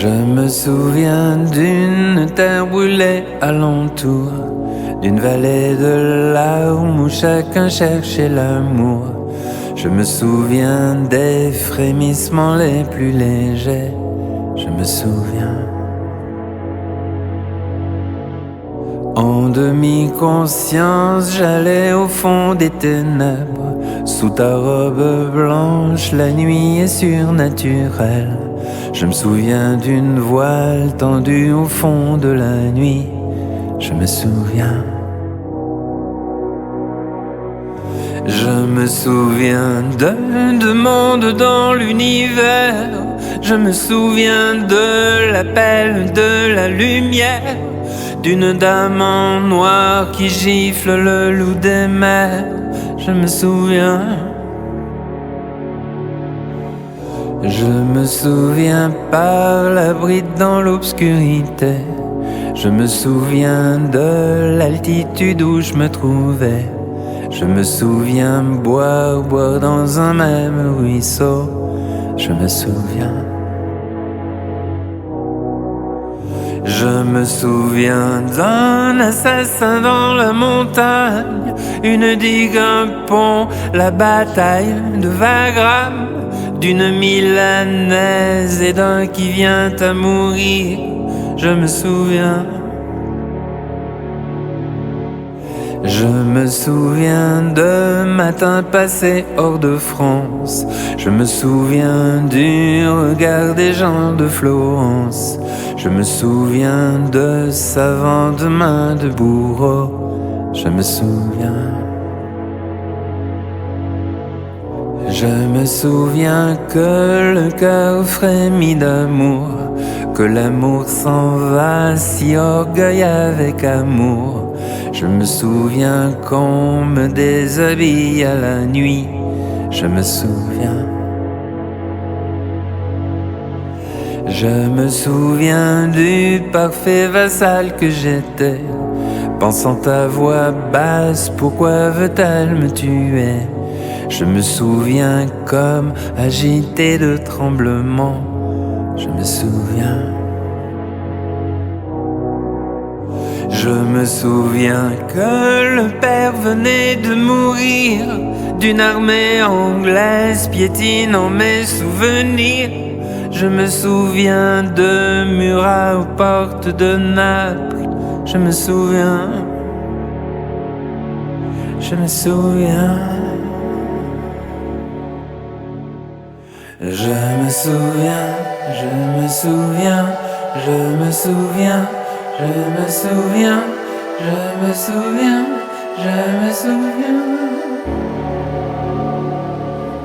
Je me souviens d'une terre brûlée alentour, d'une vallée de larmes où chacun cherchait l'amour. Je me souviens des frémissements les plus légers. Je me souviens. En demi-conscience, j'allais au fond des ténèbres. Sous ta robe blanche, la nuit est surnaturelle. Je me souviens d'une voile tendue au fond de la nuit. Je me souviens. Je me souviens de mondes dans l'univers. Je me souviens de l'appel de la lumière, d'une dame en noir qui gifle le loup des mers. Je me souviens. Je me souviens par la bride dans l'obscurité. Je me souviens de l'altitude où je me trouvais. Je me souviens boire dans un même ruisseau. Je me souviens. Je me souviens d'un assassin dans la montagne, une digue, un pont, la bataille de Wagram, d'une milanaise et d'un qui vient à mourir. Je me souviens. Je me souviens de matins passés hors de France. Je me souviens du regard des gens de Florence. Je me souviens de savantes mains de bourreaux. Je me souviens. Je me souviens que le cœur frémit d'amour, que l'amour s'en va si orgueil avec amour. Je me souviens qu'on me déshabille à la nuit. Je me souviens. Je me souviens du parfait vassal que j'étais, pensant à voix basse, pourquoi veut-elle me tuer? Je me souviens comme agité de tremblements. Je me souviens. Je me souviens que le père venait de mourir, d'une armée anglaise piétinant mes souvenirs. Je me souviens de Murat aux portes de Naples. Je me souviens. Je me souviens. Je me souviens. Je me souviens. Je me souviens. Je me souviens, je me souviens, je me souviens.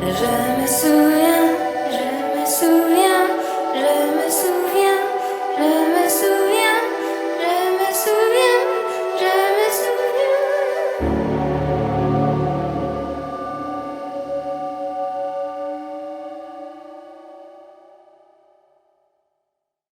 Je me souviens, je me souviens.